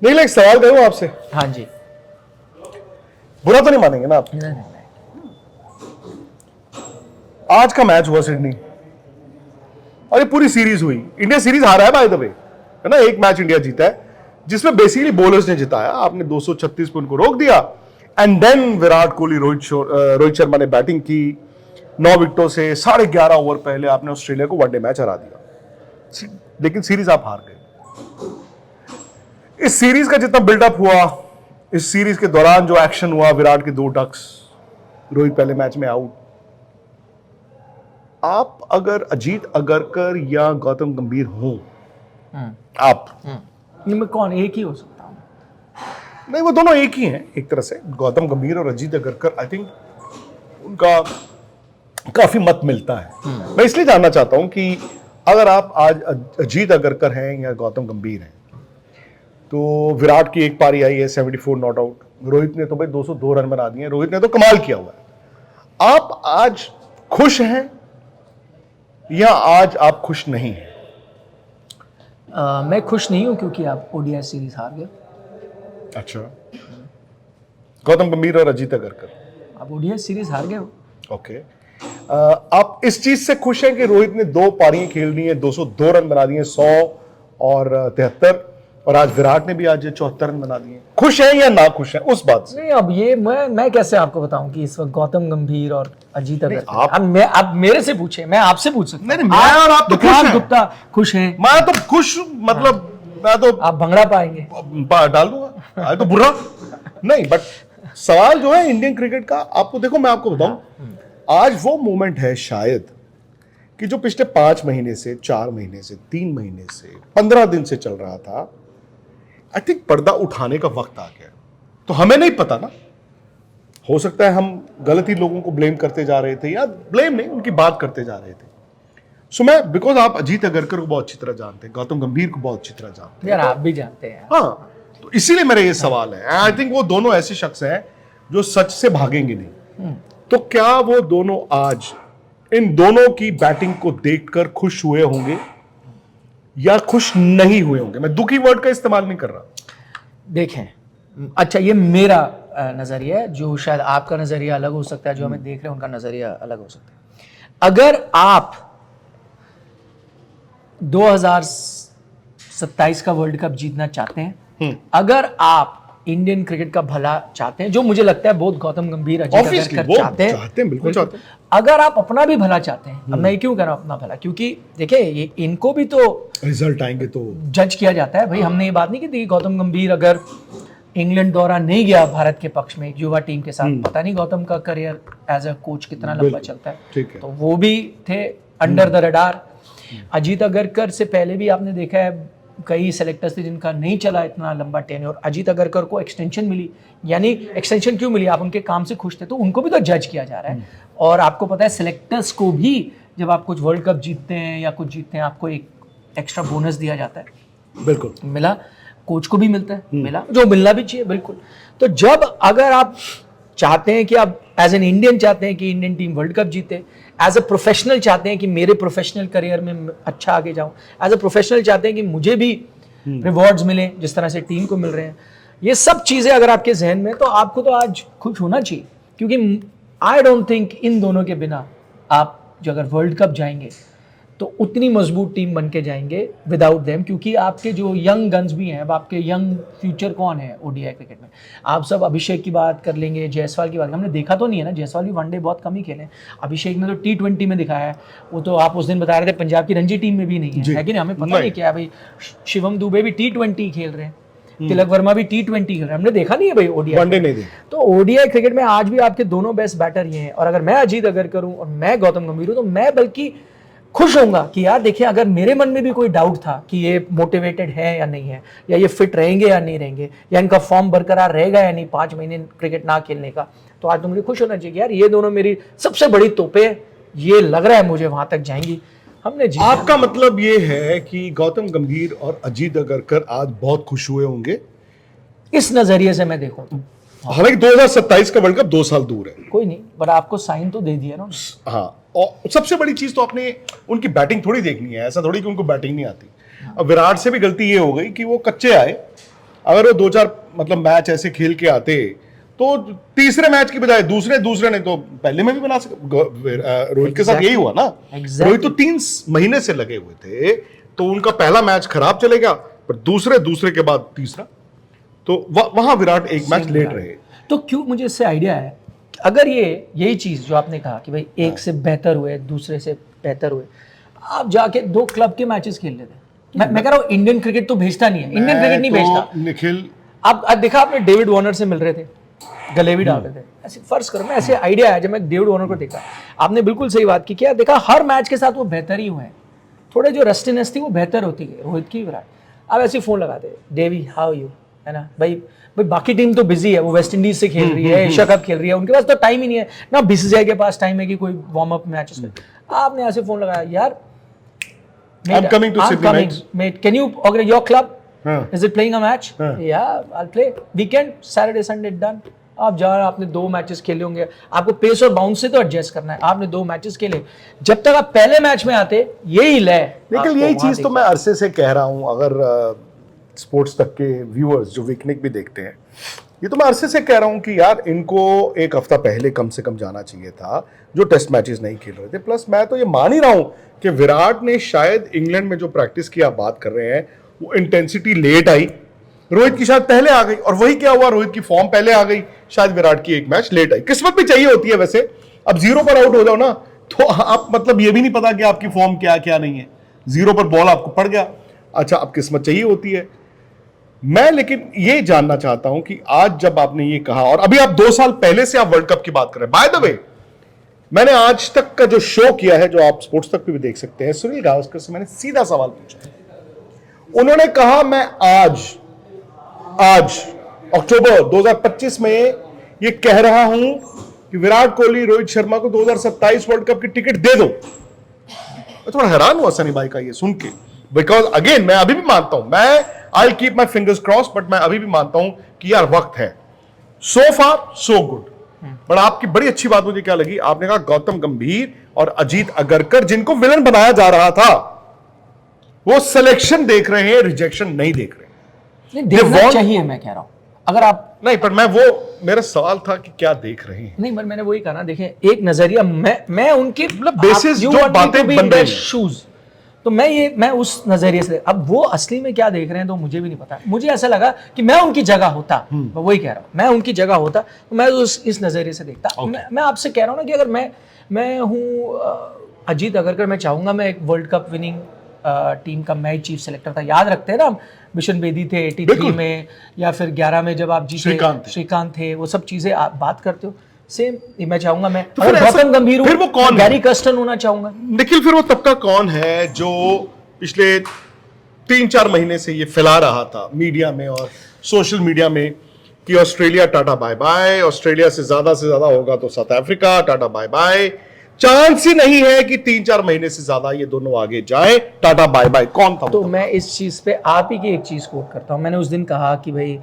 नहीं, एक सवाल करूं आपसे, हाँ जी। बुरा तो नहीं मानेंगे ना आप? नहीं, नहीं, आज का मैच हुआ सिडनी और ये पूरी सीरीज हुई, इंडिया सीरीज हारा है बाय द वे, है ना। एक मैच इंडिया जीता है जिसमें बेसिकली बॉलर्स ने जिताया, आपने 236 पे उनको रोक दिया एंड देन विराट कोहली, रोहित शर्मा ने बैटिंग की 9 विकेटों से 11.5 ओवर पहले आपने ऑस्ट्रेलिया को वनडे मैच हरा दिया, लेकिन सीरीज आप हार गए। इस सीरीज का जितना बिल्डअप हुआ, इस सीरीज के दौरान जो एक्शन हुआ, विराट के 2 डक्स, रोहित पहले मैच में आउट, आप अगर अजीत अगरकर या गौतम गंभीर हो, आप नहीं, मैं कौन एक ही हो सकता हूँ? नहीं, वो दोनों एक ही हैं एक तरह से, गौतम गंभीर और अजीत अगरकर। आई थिंक उनका काफी मत मिलता है। मैं इसलिए जानना चाहता हूं कि अगर आप आज अजीत अगरकर हैं या गौतम गंभीर हैं, तो विराट की एक पारी आई है 74 नॉट आउट, रोहित ने तो भाई 202 रन बना दिए, रोहित ने तो कमाल किया हुआ है। आप आज खुश हैं या आज आप खुश नहीं हैं? मैं खुश नहीं हूँ क्योंकि आप ओडीआई सीरीज हार गए। अच्छा, गौतम गंभीर और अजीत अगरकर, आप ओडीआई सीरीज हार गए हो। ओके। आप इस चीज से खुश हैं कि रोहित ने 2 पारियां खेल ली हैं, 202 रन बना दिए, 100 और 73, और आज विराट ने भी आज 74 रन बना दिए? खुश हैं या ना खुश हैं उस बात से? नहीं, अब ये मैं कैसे आपको बताऊं कि इस वक्त गौतम गंभीर और अजीत अगरकर, आप- अब मेरे से पूछे, मैं आपसे पूछ सकता नहीं, मैं और आप तो खुश विक्रांत हैं। गुप्ता खुश हैं? मैं तो खुश, मतलब मैं तो आप भंगड़ा पाएंगे। डाल दूंगा, आज तो बुरा नहीं। बट सवाल जो है इंडियन क्रिकेट का, आपको देखो, मैं आपको बताऊं, आज वो मोमेंट है शायद कि जो पिछले 5 महीने से, 4 महीने से, 3 महीने से, 15 दिन से चल रहा था, आई थिंक पर्दा उठाने का वक्त आ गया। तो हमें नहीं पता ना, हो सकता है हम गलत ही लोगों को ब्लेम करते जा रहे थे, या ब्लेम नहीं, उनकी बात करते जा रहे थे। सो मैं, बिकॉज आप अजीत अगरकर को बहुत अच्छी तरह जानते हैं, गौतम गंभीर को बहुत अच्छी तरह जानते हैं, यार आप भी जानते हैं। हाँ, तो इसीलिए मेरा ये सवाल है। आई थिंक वो दोनों ऐसे शख्स हैं जो सच से भागेंगे नहीं। तो क्या वो दोनों आज इन दोनों की बैटिंग को देखकर खुश हुए होंगे या खुश नहीं हुए होंगे? मैं दुखी वर्ड का इस्तेमाल नहीं कर रहा। देखें, अच्छा, ये मेरा नजरिया है, जो शायद आपका नजरिया अलग हो सकता है, जो हमें देख रहे हैं उनका नजरिया अलग हो सकता है। अगर आप 2027 का वर्ल्ड कप जीतना चाहते हैं, अगर आप इंडियन क्रिकेट का भला चाहते हैं, जो मुझे लगता है बहुत गौतम गंभीर, अजीत अगरकर चाहते हैं, बिल्कुल चाहते हैं। अगर आप अपना भी भला चाहते हैं, अब मैं क्यों कह रहा हूं अपना भला, क्योंकि देखिए ये इनको भी तो रिजल्ट आएंगे तो जज किया जाता है भाई। हमने ये बात नहीं की थी कि गौतम गंभीर अगर इंग्लैंड दौरा नहीं गया भारत के पक्ष में एक युवा टीम के साथ, पता नहीं गौतम का करियर एज अ कोच कितना लंबा चलता है। ठीक है। तो वो भी थे under the radar. Ajit Agarkar से पहले भी आपने देखा है कई सेलेक्टर्स थे जिनका नहीं चला इतना लंबा टेन्योर, अजीत अगरकर को एक्सटेंशन मिली। यानी एक्सटेंशन क्यों मिली? आप उनके काम से खुश थे, तो उनको भी तो जज किया जा रहा है। और आपको पता है सेलेक्टर्स को भी जब आप कुछ वर्ल्ड कप जीतते हैं या कुछ जीतते हैं, आपको एक एक्स्ट्रा बोनस दिया जाता है। बिल्कुल मिला, कोच को भी मिलता है, मिला, जो मिलना भी चाहिए, बिल्कुल। तो जब अगर आप चाहते हैं कि आप एज एन इंडियन चाहते हैं कि इंडियन टीम वर्ल्ड कप जीते, एज अ प्रोफेशनल चाहते हैं कि मेरे प्रोफेशनल करियर में अच्छा आगे जाऊं, एज अ प्रोफेशनल चाहते हैं कि मुझे भी रिवॉर्ड्स मिले जिस तरह से टीम को मिल रहे हैं, ये सब चीज़ें अगर आपके जहन में, तो आपको तो आज खुश होना चाहिए। क्योंकि आई डोंट थिंक इन दोनों के बिना आप जो अगर वर्ल्ड कप जाएंगे तो उतनी मजबूत टीम बन के जाएंगे विदाउट देम। क्योंकि आपके जो यंग गन्स भी हैं, अब आपके यंग फ्यूचर कौन है ओडीआई क्रिकेट में? आप सब अभिषेक की बात कर लेंगे, जायसवाल की बात, हमने देखा तो नहीं है ना, जायसवाल भी वनडे बहुत कम ही खेले, अभिषेक ने तो T20 में दिखाया है। वो तो आप उस दिन बता रहे थे पंजाब की रणजी टीम में भी नहीं है कि नहीं? हमें पता नहीं क्या भाई, शिवम दुबे भी T20 खेल रहे हैं, तिलक वर्मा भी T20 खेल रहे हैं, हमने देखा नहीं है भाई ओडीआई वनडे नहीं देखा। तो ओडीआई क्रिकेट में आज भी आपके दोनों बेस्ट बैटर ये हैं। और अगर मैं अजीत अगरकर हूं और मैं गौतम गंभीर हूं, तो मैं बल्कि खुश होऊंगा कि यार देखिए, अगर मेरे मन में भी कोई डाउट था कि ये मोटिवेटेड है या नहीं है, या ये फिट रहेंगे या नहीं रहेंगे, या इनका फॉर्म बरकरार रहेगा या नहीं 5 महीने क्रिकेट ना खेलने का, तो आज तो मुझे खुश होना चाहिए यार ये दोनों मेरी सबसे बड़ी तोपे हैं, ये लग रहा है मुझे वहां तक जाएंगी, हमने जीत। आपका मतलब ये है कि गौतम गंभीर और अजीत अगरकर आज बहुत खुश हुए होंगे? इस नजरिए से मैं देखूं तो हालांकि 2027 का वर्ल्ड कप 2 साल दूर है। कोई नहीं, पर आपको साइन तो दे दिया ना। हाँ, और सबसे बड़ी चीज तो आपने उनकी बैटिंग थोड़ी देखनी है, ऐसा थोड़ी कि उनको बैटिंग नहीं आती। अब विराट से भी गलती ये हो गई कि वो कच्चे आए, अगर वो 2-4 मतलब मैच ऐसे खेल के आते तो तीसरे मैच की बजाय दूसरे ने तो पहले में भी बना सके। रोहित के साथ यही हुआ ना। रोहित तो 3 महीने से लगे हुए थे, तो उनका पहला मैच खराब चलेगा, पर दूसरे के बाद तीसरा, तो वहां विराट एक मैच लेट रहे। तो क्यों, मुझे इससे आइडिया है, अगर यही चीज जो आपने कहा कि भाई एक से बेहतर हुए, दूसरे से बेहतर हुए, आप जाके 2 क्लब के मैचेस खेल लेते। मैं कह रहा हूँ इंडियन क्रिकेट तो भेजता नहीं है, इंडियन क्रिकेट नहीं भेजता। निखिल, आप देखा आपने डेविड वार्नर से मिल रहे थे, गले भी डाल रहे थे, ऐसे फर्ज करो, मैं ऐसे आइडिया है, जब मैं डेविड वार्नर को देखा, आपने बिल्कुल सही बात की, क्या देखा हर मैच के साथ वो बेहतर ही हुए हैं, थोड़े जो रस्टीनेस थी वो बेहतर होती गई, रोहित की, विराट। आप ऐसे फोन लगाते, डेवी हाउ यू, है ना भाई बाकी टीम तो बिजी है, वो वेस्ट इंडीज से खेल रही है, एशिया कप खेल रही है, उनके पास तो टाइम ही नहीं है ना, बीसीसीआई के पास टाइम है कि कोई वार्म अप मैचेस में। आपने ऐसे फोन लगाया, यार I'm coming to Sydney, mate, can you organize your club? Is it playing a match? हाँ. Yeah, I'll play. Weekend, Saturday, Sunday, done. आप जा रहे हैं, आपने 2 मैचेस खेले होंगे, आपको पेस और बाउंस से तो एडजस्ट करना है, आपने 2 मैचेस खेले, जब तक आप पहले मैच में आते यही ले। लेकिन यही चीज तो मैं अरसे से कह रहा हूं, अगर स्पोर्ट्स तक के व्यूअर्स जो वीकनिक भी देखते हैं, ये तो मैं अरसे से कह रहा हूं कि यार इनको एक हफ्ता पहले कम से कम जाना चाहिए था, जो टेस्ट मैचेस नहीं खेल रहे थे। प्लस मैं तो ये मान ही रहा हूं कि विराट ने शायद इंग्लैंड में जो प्रैक्टिस की आप बात कर रहे हैं, वो इंटेंसिटी लेट आई, रोहित की शायद पहले आ गई, और वही क्या हुआ, रोहित की फॉर्म पहले आ गई, शायद विराट की एक मैच लेट आई। किस्मत भी चाहिए होती है वैसे, अब 0 पर आउट हो जाओ ना, तो आप मतलब ये भी नहीं पता कि आपकी फॉर्म क्या क्या नहीं है, 0 पर बॉल आपको पड़ गया, अच्छा अब किस्मत चाहिए होती है। मैं लेकिन ये जानना चाहता हूं कि आज जब आपने ये कहा, और अभी आप 2 साल पहले से आप वर्ल्ड कप की बात कर रहे हैं, बाय द वे मैंने आज तक का जो शो किया है, जो आप स्पोर्ट्स तक पे भी देख सकते हैं, सुनील गावस्कर से मैंने सीधा सवाल पूछा, उन्होंने कहा मैं आज अक्टूबर 2025 में ये कह रहा हूं कि विराट कोहली, रोहित शर्मा को 2027 वर्ल्ड कप की टिकट दे दो। मैं थोड़ा हैरान हुआ सनी भाई का ये सुन के, बिकॉज अगेन मैं अभी भी मानता हूं, मैं I keep my fingers cross, but मैं अभी भी मानता हूं कि यार वक्त है। सो फार सो गुड। बट आपकी बड़ी अच्छी बात मुझे क्या लगी, आपने कहा गौतम गंभीर और अजीत अगरकर, जिनको विलन बनाया जा रहा था, वो सिलेक्शन देख रहे हैं, रिजेक्शन नहीं देख रहे। देखना चाहिए, मैं कह रहा हूं, अगर आप नहीं, पर मेरा सवाल था कि क्या देख रहे हैं। नहीं, पर मैंने वही कहा ना, देखें एक नजरिया, मैं उनके मतलब बेसिस जो बातें बन रही हैं, शूज, तो मैं उस नजरिए से, अब वो असली में क्या देख रहे हैं तो मुझे भी नहीं पता। मुझे ऐसा लगा कि मैं उनकी जगह होता, मैं वही कह रहा हूँ, मैं उनकी जगह होता तो मैं इस नजरिए से देखता। मैं आपसे कह रहा हूँ ना कि अगर मैं हूँ अजीत अगरकर, मैं चाहूंगा मैं एक वर्ल्ड कप विनिंग टीम का मैं चीफ सेलेक्टर था। याद रखते हैं ना, बिशन बेदी थे 83 में, या फिर 11 में जब आप जीते, श्रीकांत थे, वो सब चीजें आप बात करते हो, सेम मैं चाहूंगा। मैं तो गौतम गंभीर, फिर वो कौन, गैरी कर्स्टन होना चाहूंगा। निखिल, फिर वो तबका कौन है जो पिछले 3-4 महीने से ये फैला रहा था मीडिया में और सोशल मीडिया में कि Australia tata bye bye, Australia से ज्यादा होगा तो South Africa tata bye bye, chance ही नहीं है कि 3-4 महीने से ज्यादा ये दोनों आगे जाए, टाटा बाय बाय। कौन था? तो मैं इस चीज पे आप ही की एक चीज कोट करता हूं। मैंने उस दिन कहा कि भाई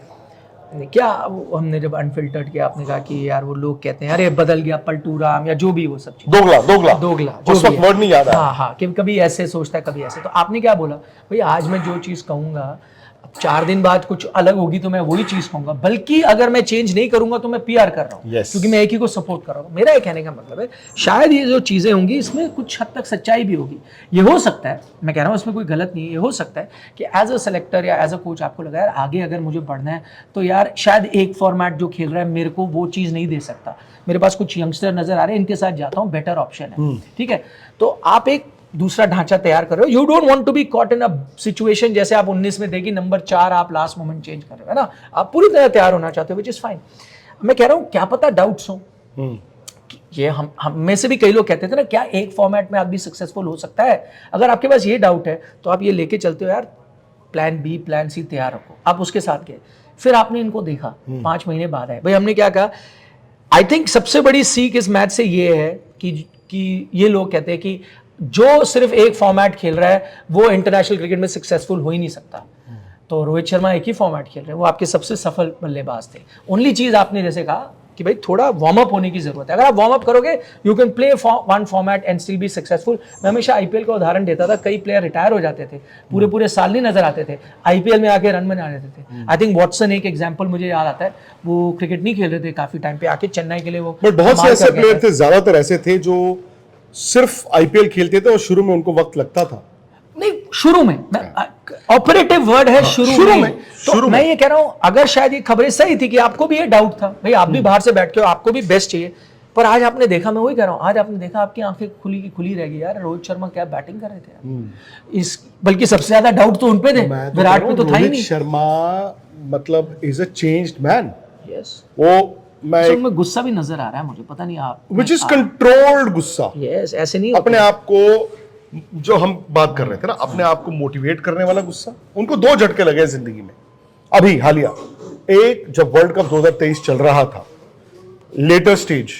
क्या, हमने जब अनफिल्टर्ड किया, आपने कहा कि यार वो लोग कहते हैं अरे बदल गया पलटू राम, या जो भी वो सब चीज, दोगला उस वक्त वर्ड नहीं याद आया। हाँ, कि कभी ऐसे सोचता है, कभी ऐसे। तो आपने क्या बोला, भाई आज मैं जो चीज कहूंगा, 4 दिन बाद कुछ अलग होगी तो मैं वही चीज कहूंगा, बल्कि अगर मैं चेंज नहीं करूंगा तो मैं पीआर कर रहा हूँ, क्योंकि मैं एक ही को सपोर्ट कर रहा हूँ। मेरा ये कहने का मतलब है, शायद ये जो चीजें होंगी इसमें कुछ हद तक सच्चाई भी होगी। ये हो सकता है, मैं कह रहा हूँ इसमें कोई गलत नहीं है, ये हो सकता है कि एज अ सेलेक्टर या एज अ कोच आपको लगा यार आगे अगर मुझे बढ़ना है तो यार शायद एक फॉर्मेट जो खेल रहा है मेरे को वो चीज नहीं दे सकता, मेरे पास कुछ यंगस्टर नजर आ रहे हैं, इनके साथ जाता हूँ, बेटर ऑप्शन है, ठीक है। तो आप एक दूसरा ढांचा तैयार कर रहे हो, you don't want to be caught in a situation जैसे आप 19 में देखी नंबर 4 आप लास्ट मोमेंट चेंज कर रहे हो, है ना, आप पूरी तरह तैयार होना चाहते हो, विच इज फाइन। मैं कह रहा हूँ क्या पता डाउट्स हो, ये हम में से भी कई लोग कहते थे ना, क्या एक फॉर्मेट में आदमी सक्सेसफुल हो सकता है? अगर आपके पास ये डाउट है तो आप ये लेके चलते हो यार, प्लान बी प्लान सी तैयार रखो। आप उसके साथ गए, फिर आपने इनको देखा, 5 महीने बाद आए, भाई हमने क्या कहा। आई थिंक सबसे बड़ी सीख इस मैच से ये है कि ये लोग कहते हैं कि जो सिर्फ एक फॉर्मेट खेल रहा है वो इंटरनेशनल क्रिकेट में सक्सेसफुल हो ही नहीं सकता। तो रोहित शर्मा एक ही फॉर्मेट खेल रहे हैं, वो आपके सबसे सफल बल्लेबाज थे। ओनली चीज आपने जैसे कहा कि भाई थोड़ा वार्म अप होने की जरूरत है। अगर आप वार्म अप करोगे you can play one format and still be successful. मैं हमेशा आईपीएल का उदाहरण देता था, कई प्लेयर रिटायर हो जाते थे, पूरे पूरे साल नहीं नजर आते थे, आईपीएल में आके रन बना लेते थे। आई थिंक वॉटसन एक एग्जाम्पल मुझे याद आता है, वो क्रिकेट नहीं खेल रहे थे काफी टाइम पे, आके चेन्नई के लिए वो बट बहुत से ऐसे प्लेयर थे, ज्यादातर ऐसे थे जो सिर्फ आईपीएल खेलते थे और शुरू में उनको वक्त लगता था। नहीं, शुरू में ऑपरेटिव वर्ड है शुरू में। तो मैं ये कह रहा हूं, अगर शायद ये खबरें सही थी कि आपको भी ये डाउट था, भाई आप भी बाहर से बैठ के हो, आपको भी बेस्ट चाहिए, पर आज आपने देखा, मैं वही कह रहा हूं, आज आपने देखा आपकी आंखें खुली की खुली रह गई यार, रोहित शर्मा क्या बैटिंग कर रहे थे यार। इस बल्कि सबसे ज्यादा डाउट तो उन पे थे, विराट पे तो था ही नहीं। रोहित शर्मा मतलब is a changed man. Yes, वो मैं उनमें गुस्सा भी नजर आ रहा है मुझे, पता नहीं आप, व्हिच इज कंट्रोल्ड गुस्सा। यस, ऐसे नहीं अपने आप को, जो हम बात कर रहे थे ना, अपने आप को मोटिवेट करने वाला गुस्सा। उनको 2 झटके लगे जिंदगी में अभी हालिया। एक, जब वर्ल्ड कप 2023 चल रहा था, लेटर स्टेज,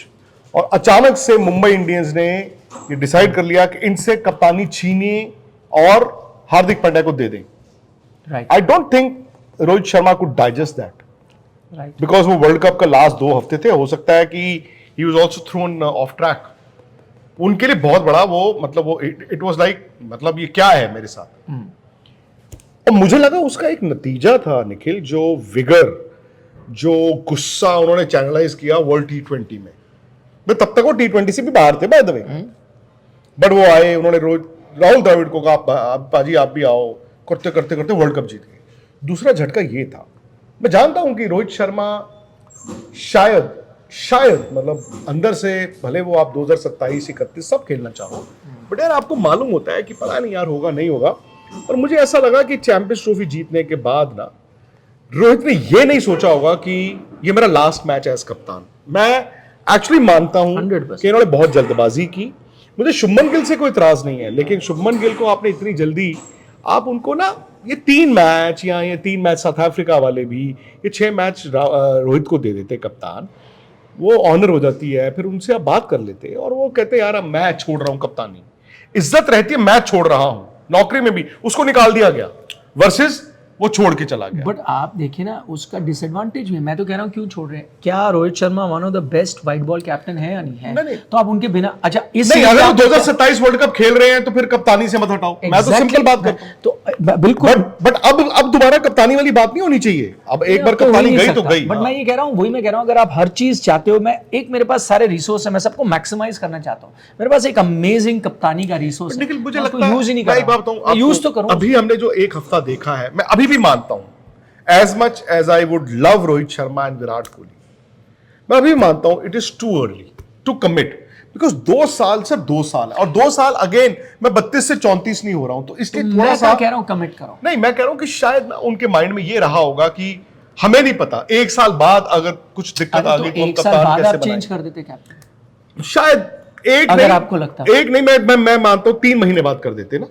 और अचानक से मुंबई इंडियंस ने ये डिसाइड कर लिया कि इनसे कप्तानी छीनिए और हार्दिक पांड्या को दे दें। Right, I don't think Rohit Sharma could digest that, right, because वो वर्ल्ड कप का लास्ट 2 हफ्ते थे। हो सकता है कि he was also thrown off track. उनके लिए बहुत बड़ा वो, मतलब वो इट वाज लाइक, मतलब ये क्या है मेरे साथ। और मुझे लगा उसका एक नतीजा था निखिल, जो विगर, जो गुस्सा उन्होंने चैनलाइज किया वर्ल्ड T20 में। मैं तब तक वो T20 से भी बाहर थे बाय द वे, बट वो आए, उन्होंने राहुल द्रविड़ को कहा पाजी आप भी आओ, करते करते करते वर्ल्ड कप जीत गए। दूसरा झटका ये था, मैं जानता हूं कि रोहित शर्मा शायद मतलब अंदर से, भले वो आप 2027, 31 सब खेलना चाहो, बट यार आपको मालूम होता है कि पता नहीं यार होगा नहीं होगा। और मुझे ऐसा लगा कि चैंपियंस ट्रॉफी जीतने के बाद ना, रोहित ने ये नहीं सोचा होगा कि ये मेरा लास्ट मैच है एज कप्तान। मैं एक्चुअली मानता हूं 100%। कि इन्होंने बहुत जल्दबाजी की। मुझे शुभमन गिल से कोई इतराज नहीं है, लेकिन शुभमन गिल को आपने इतनी जल्दी, आप उनको ना ये 3 मैच, या ये 3 मैच साउथ अफ्रीका वाले भी, ये 6 मैच रोहित को दे देते कप्तान, वो ऑनर हो जाती है। फिर उनसे आप बात कर लेते और वो कहते यार अब मैं छोड़ रहा हूं कप्तानी, इज्जत रहती है मैं छोड़ रहा हूं। नौकरी में भी उसको निकाल दिया गया, वर्सेस वो छोड़ के चला गया। बट आप देखिए ना, उसका डिसएडवांटेज भी है। मैं तो कह रहा हूँ क्यों छोड़ रहे हैं, क्या Rohit Sharma one of the best white ball captain है या नहीं है? नहीं। तो आप उनके बिना, अच्छा इस नहीं, अगर वो 2027 वर्ल्ड कप खेल रहे हैं तो फिर कप्तानी से मत हटाओ। मैं तो सिंपल बात करता हूं। तो बिल्कुल, बट अब दोबारा कप्तानी वाली बात नहीं होनी चाहिए। अब एक बार कप्तानी गई तो गई। बट मैं ये कह रहा हूँ, वही मैं कह रहा हूँ, अगर आप हर चीज चाहते हो, मैं एक, मेरे पास सारे रिसोर्स है, मैं सबको मैक्सिमाइज करना चाहता हूँ, मेरे पास एक अमेजिंग कप्तानी का रिसोर्स है, मुझे लगता है यूज ही नहीं कर रहा, यूज तो करूँ। अभी हमने जो 1 हफ्ता देखा है, मैं अभी भी मानता हूं, as much as I would love Rohit Sharma and Virat Kohli, मैं अभी मानता हूं it is too early to commit, because 2 साल सिर्फ 2 साल है, और 2 साल अगेन मैं 32 से 34 नहीं हो रहा हूं, तो इसलिए थोड़ा सा कह रहा हूं कमिट करो। नहीं, मैं कह रहा हूं कि शायद ना उनके माइंड में ये रहा होगा कि हमें नहीं पता 1 साल बाद अगर कुछ दिक्कत आ गई तो हम कप्तान कैसे चेंज कर देते कैप्टन, शायद एक अगर नहीं, आपको लगता है। एक नहीं, मैं मानता हूं 3 महीने बाद कर देते ना,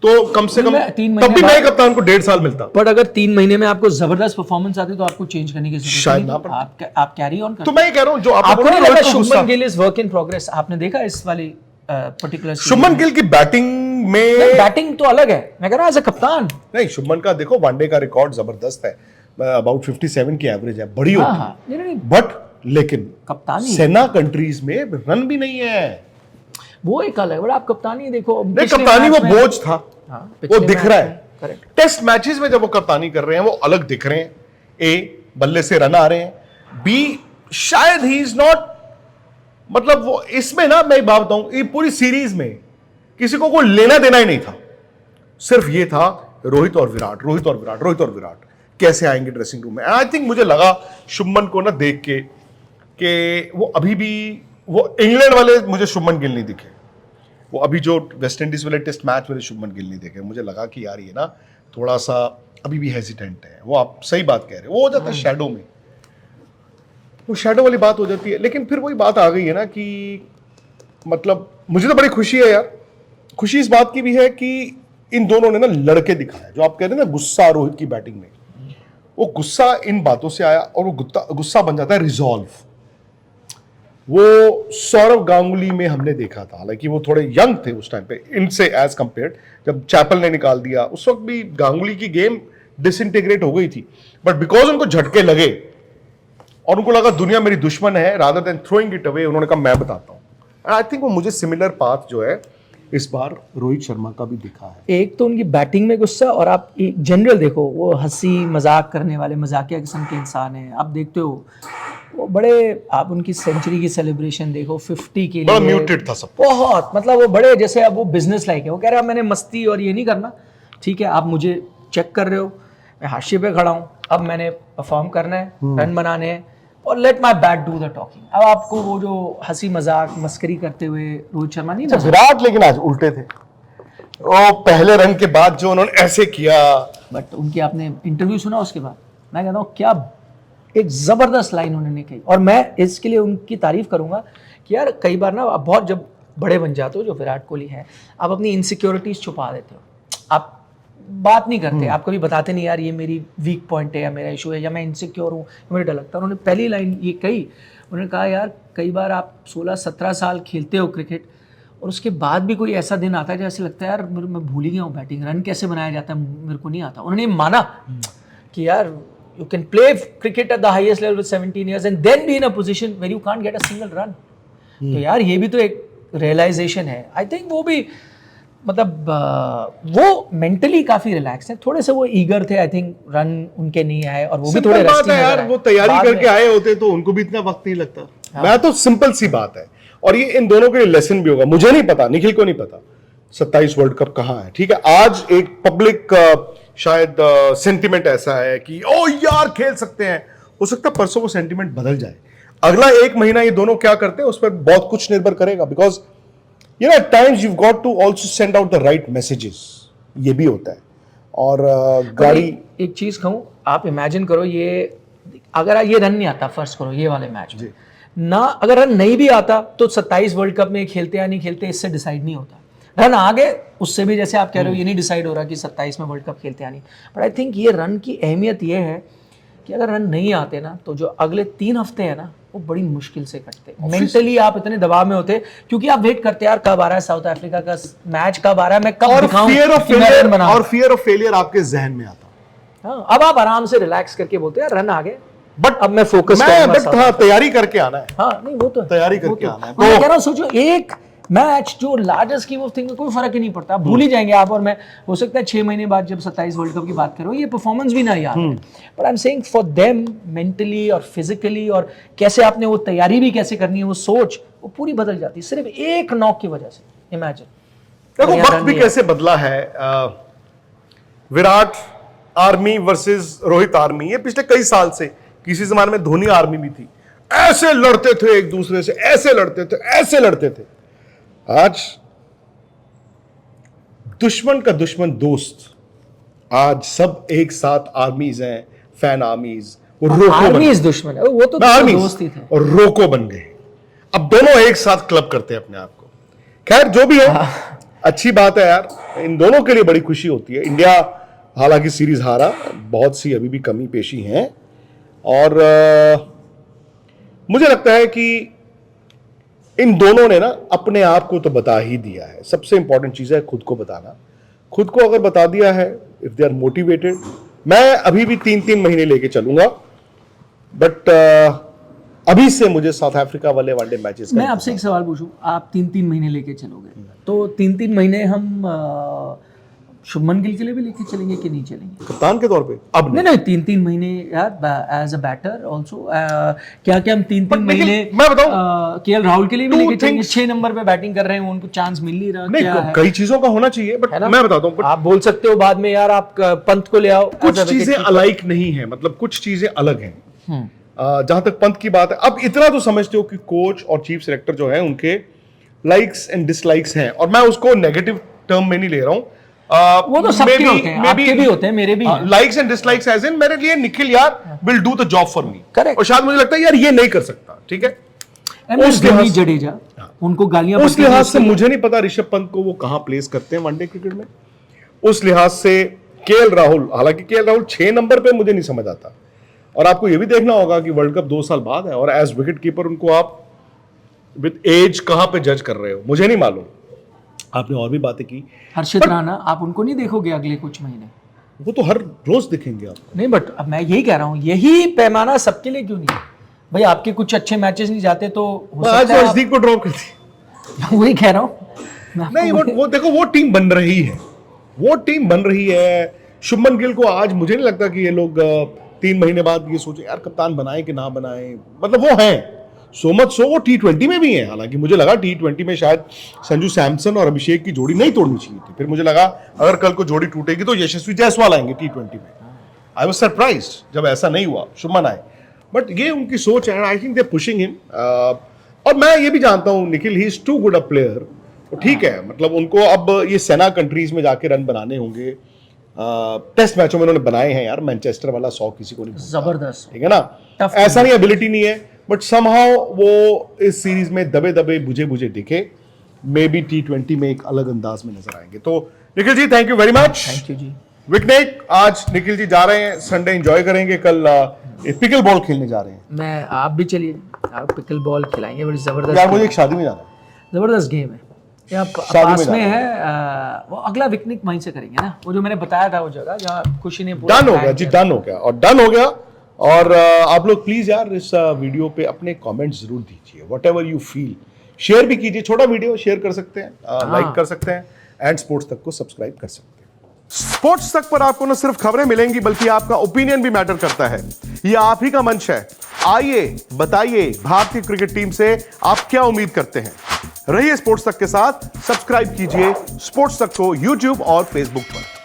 तो कम से कम 3 तब भी महीने नए कप्तान को 1.5 साल मिलता। बट अगर 3 महीने में आपको जबरदस्त परफॉर्मेंस आती तो आपको चेंज करने की जरूरत शायद नहीं, ना पड़ता। आप कैरी ऑन तो मैं ये कह रहा हूं, जो आपको नहीं लगा Shubman Gill is work in progress? आपने देखा इस वाली पर्टिकुलर शुभमन गिल की बैटिंग में, बैटिंग तो अलग है, मैं कह रहा हूं एज अ कप्तान। नहीं, शुभमन का देखो वनडे का रिकॉर्ड जबरदस्त है, अबाउट 57 की एवरेज है, बड़ी होती है, बट लेकिन कप्तानी सेना कंट्रीज में रन भी नहीं है, वो एक अलग है। बट आप कप्तानी देखो, नहीं कप्तानी वो बोझ था, वो दिख रहा है। करेक्ट, टेस्ट मैचेस में जब वो कप्तानी कर रहे हैं वो अलग दिख रहे हैं। ए, बल्ले से रन आ रहे हैं, बी, शायद ही इज नॉट, मतलब वो इसमें ना, मैं बात बताऊं, ये पूरी सीरीज में किसी को कोई लेना देना ही नहीं था, सिर्फ ये था रोहित और विराट, रोहित और विराट, रोहित और विराट कैसे आएंगे ड्रेसिंग रूम में। आई थिंक मुझे लगा शुभमन को ना देख के कि वो अभी भी, वो इंग्लैंड वाले मुझे शुभमन गिल नहीं दिखे, वो अभी जो वेस्ट इंडीज वाले टेस्ट मैच वाले शुभमन गिल नहीं देखे। मुझे लगा कि यार ये ना थोड़ा सा अभी भी हेजिटेंट है। वो आप सही बात कह रहे हो, वो हो जाता है शैडो में, वो शैडो वाली बात हो जाती है। लेकिन फिर वही बात आ गई है ना कि मतलब मुझे तो बड़ी खुशी है यार, खुशी इस बात की भी है कि इन दोनों ने ना लड़के दिखाया, जो आप कहते हैं ना गुस्सा रोहित की बैटिंग में, वो गुस्सा इन बातों से आया और वो गुस्सा बन जाता है रिजॉल्व। वो सौरव गांगुली में हमने देखा था, हालांकि वो थोड़े यंग थे उस टाइम पे इनसे एज कंपेयर्ड, जब चैपल ने निकाल दिया उस वक्त भी गांगुली की गेम डिसइंटीग्रेट हो गई थी, बट बिकॉज उनको झटके लगे और उनको लगा दुनिया मेरी दुश्मन है, rather than throwing it away उन्होंने कहा मैं बताता हूँ। आई थिंक वो मुझे सिमिलर पाथ जो है इस बार रोहित शर्मा का भी दिखा है। एक तो उनकी बैटिंग में गुस्सा, और आप जनरल देखो वो हंसी मजाक करने वाले मजाकिया किस्म के इंसान हैं। आप देखते हो वो बड़े, आप उनकी सेंचुरी की सेलिब्रेशन देखो 50 के बड़ा लिए, म्यूटेड था सब। बहुत मतलब वो बड़े जैसे अब वो बिजनेस लाइक है। वो कह रहे हैं मैंने मस्ती और ये नहीं करना, ठीक है आप मुझे चेक कर रहे हो, मैं हाशिए पे खड़ा हूँ, अब मैंने परफॉर्म करना है, रन बनाने हैं और let my bat do the talking. अब आपको वो जो हंसी मजाक मस्करी करते हुए रोहित शर्मा नहीं ना, विराट लेकिन आज उल्टे थे, वो पहले रन के बाद जो उन्होंने ऐसे किया। बट उनकी आपने इंटरव्यू सुना उसके बाद, मैं कहता हूँ क्या एक जबरदस्त लाइन उन्होंने कही। और मैं इसके लिए उनकी तारीफ करूंगा कि यार कई बार ना आप बहुत जब बड़े बन जाते हो, जो विराट कोहली है, आप अपनी इनसिक्योरिटीज छुपा देते हो, आप बात नहीं करते, आप कभी बताते नहीं यार ये मेरी वीक पॉइंट है या मेरा इशू है या मैं इनसिक्योर हूँ, मुझे डर लगता है। उन्होंने पहली लाइन ये कही, उन्होंने कहा यार कई बार आप 16-17 साल खेलते हो क्रिकेट और उसके बाद भी कोई ऐसा दिन आता है जैसे लगता है यार मैं भूल ही गया हूँ बैटिंग, रन कैसे बनाया जाता है मेरे को नहीं आता। उन्होंने माना कि यार you can play cricket at the highest level with 17 years and then be in a position where you can't get a single run. तो यार ये भी तो एक रियलाइजेशन है। आई थिंक वो भी मतलब वो मेंटली काफी रिलैक्स है, थोड़े से वो ईगर थे, आई थिंक रन उनके नहीं आए और वो भी थोड़े रस्टी है यार, वो तैयारी करके आए होते तो उनको भी इतना वक्त नहीं लगता। मैं तो सिंपल सी बात है, और ये इन दोनों के लिए लेसन भी होगा। मुझे नहीं पता, निखिल को नहीं पता 27 वर्ल्ड कप कहाँ है, ठीक है। आज एक पब्लिक शायद सेंटिमेंट ऐसा है कि ओ यार खेल सकते हैं, हो सकता है परसों वो सेंटिमेंट बदल जाए। अगला एक महीना ये दोनों क्या करते हैं उस पर बहुत कुछ निर्भर करेगा, because you know at times you've got to also send out the right messages, ये भी होता है। और गाड़ी एक चीज कहूँ, आप इमेजिन करो ये अगर ये रन नहीं आता, फर्स्ट करो ये वाले मैच में ना, अगर रन नहीं भी आता तो 27 वर्ल्ड कप में खेलते या नहीं खेलते इससे डिसाइड नहीं होता। रन आ गए उससे भी, जैसे आप कह रहे हो, ये नहीं डिसाइड हो रहा कि 27 में वर्ल्ड कप खेलते या नहीं। बट आई थिंक ये रन की अहमियत ये है कि अगर रन नहीं आते ना तो जो अगले 3 हफ्ते हैं ना वो बड़ी मुश्किल से कटते। मेंटली आप इतने दबाव में होते क्योंकि आप वेट करते हैं यार कब आ रहा है साउथ अफ्रीका का मैच, कब आ रहा है, मैं कब दिखाऊं, और फियर ऑफ फेलियर आपके जहन में आता। हाँ, अब आप आराम से रिलैक्स करके बोलते हैं रन आ गए, बट अब मैं फोकस हाँ, तैयारी करके आना है। हाँ नहीं वो तो तैयारी करके आना है। तो मैं कह रहा हूँ सोचो एक मैच जो लार्जर स्कीम ऑफ थिंग में कोई फर्क ही नहीं पड़ता, भूल ही जाएंगे आप और मैं। हो सकता है 6 महीने बाद जब 27 वर्ल्ड कप की बात करो ये परफॉर्मेंस भी ना याद है, but I am saying for them mentally और फिजिकली, और कैसे आपने वो तैयारी भी कैसे करनी है, वो सोच वो पूरी बदल जाती है सिर्फ एक नॉक की वजह से। इमेजिन देखो वक्त भी कैसे बदला है। Virat army versus Rohit army, ये पिछले कई साल से, किसी जमाने में धोनी आर्मी भी थी, ऐसे लड़ते थे एक दूसरे से, ऐसे लड़ते थे, ऐसे लड़ते थे। आज दुश्मन का दुश्मन दोस्त, आज सब एक साथ आर्मीज हैं, फैन आर्मीज, वो रोको आर्मीज दुश्मन है, वो तो दोस्त ही थे, और रोको बन गए। अब दोनों एक साथ क्लब करते हैं अपने आप को। खैर जो भी है अच्छी बात है यार, इन दोनों के लिए बड़ी खुशी होती है। इंडिया हालांकि सीरीज हारा, बहुत सी अभी भी कमी पेशी हैं, और मुझे लगता है कि इन दोनों ने ना अपने आप को तो बता ही दिया है। सबसे इंपॉर्टेंट चीज है खुद को बताना। खुद को अगर बता दिया है, इफ दे आर मोटिवेटेड, मैं अभी भी 3-3 महीने लेके चलूंगा, बट अभी से मुझे साउथ अफ्रीका वाले वनडे मैचेस मैं आपसे एक सवाल पूछूं, आप 3-3 महीने लेके चलोगे तो 3-3 महीने हम शुभमन गिल के लिए भी लेके चलेंगे कि नहीं चलेंगे कप्तान के तौर पे? अब नहीं 3-3 महीने यार एज अ बैटर आल्सो, क्या क्या हम 3-3 महीने मैं बताऊं केएल राहुल के लिए भी लेके चलेंगे? 6 नंबर पे बैटिंग कर रहे हैं, उनको चांस मिल नहीं रहा, क्या है? कई चीजों का होना चाहिए, बट मैं बताता हूं, आप बोल सकते हो बाद में यार आप पंत को ले आओ, कुछ चीजें अलाइक नहीं है, मतलब कुछ चीजें अलग हैं। जहां तक पंत की बात है, अब इतना तो समझते हो कि कोच और चीफ सिलेक्टर जो है उनके लाइक्स एंड डिसलाइक्स हैं, और मैं उसको नेगेटिव टर्म में नहीं ले रहा हूं। वो तो सबके होते हैं, आपके भी होते हैं, मेरे भी हैं। Likes and dislikes as in, मेरे लिए निखिल यार will do the job for me, correct, और शायद मुझे लगता है यार ये नहीं कर सकता, ठीक है। उस लिहाज जडेजा उनको गालियां, उस लिहाज से मुझे नहीं पता ऋषभ पंत को वो कहां प्लेस करते हैं वनडे क्रिकेट में। उस लिहाज से केएल राहुल, हालांकि केएल राहुल 6 नंबर पे मुझे नहीं समझ आता, और आपको ये भी देखना होगा कि वर्ल्ड कप 2 साल बाद है, और एज विकेट कीपर उनको आप विद एज कहां पे जज कर रहे हो मुझे नहीं मालूम। आपने और भी बातें की। हर्षित राणा, आप उनको नहीं देखोगे अगले कुछ महीने? वो तो हर रोज दिखेंगे आपको। नहीं, बट अब मैं यही कह रहा हूं, यही पैमाना सबके लिए क्यों नहीं है? भाई आपके कुछ अच्छे मैचेस नहीं जाते तो हो आज सकता है नजदीक को ड्रॉप कर दी। आप- वही कह रहा हूँ नहीं वो देखो वो टीम बन रही है, वो टीम बन रही है। शुभमन गिल को आज मुझे नहीं लगता कि ये लोग 3 महीने बाद ये सोचे यार कप्तान बनाए कि ना बनाए, मतलब वो हैं सो मच सो वो T20 में भी है। हालांकि मुझे लगा T20 में शायद संजू सैमसन और अभिषेक की जोड़ी नहीं तोड़नी चाहिए थी, फिर मुझे लगा अगर कल को जोड़ी टूटेगी तो यशस्वी जायसवाल आएंगे T20 में। आई वाज सरप्राइज्ड जब ऐसा नहीं हुआ, शुभमन आए, बट ये उनकी सोच है। I think they pushing him. और मैं ये भी जानता हूँ Nikhil, he is too good a player, तो ठीक है, मतलब उनको अब ये सेना कंट्रीज में जाके रन बनाने होंगे। टेस्ट मैचों में उन्होंने बनाए हैं यार, मैनचेस्टर वाला 100 किसी को नहीं भूलता, जबरदस्त ठीक है ना। Tough ऐसा नहीं एबिलिटी नहीं है, बट समहाउ वो इस सीरीज में दबे दबे बुझे बुझे दिखे। मे बी T20 में एक अलग अंदाज में नजर आएंगे। तो Nikhil ji thank you very much. Thank you ji. विकनेक आज निखिल जी जा रहे हैं, संडे एंजॉय करेंगे, कल पिकल बॉल खेलने जा रहे हैं। मैं आप भी चलिए, आप पिकल बॉल खिलाएंगे, बड़ी जबरदस्त यार मुझे एक शादी में जाना है। जबरदस्त गेम है यहाँ शादी में पास में जाना है। वो अगला पिकनिक वहीं से करेंगे ना, वो जो मैंने बताया था वो जगह जहाँ खुशी ने डन हो गया जी, डन हो गया, और डन हो गया। और आप लोग प्लीज यार इस वीडियो पे अपने कमेंट्स जरूर दीजिए, what ever you feel. Share भी कीजिए, छोटा वीडियो शेयर कर सकते हैं, लाइक कर सकते हैं, एंड स्पोर्ट्स तक को सब्सक्राइब कर सकते हैं। स्पोर्ट्स तक पर आपको न सिर्फ खबरें मिलेंगी बल्कि आपका ओपिनियन भी मैटर करता है। ये आप ही का मंच है। आइए बताइए भारतीय क्रिकेट टीम से आप क्या उम्मीद करते हैं। रहिए स्पोर्ट्स तक के साथ, सब्सक्राइब कीजिए स्पोर्ट्स तक को यूट्यूब और फेसबुक पर।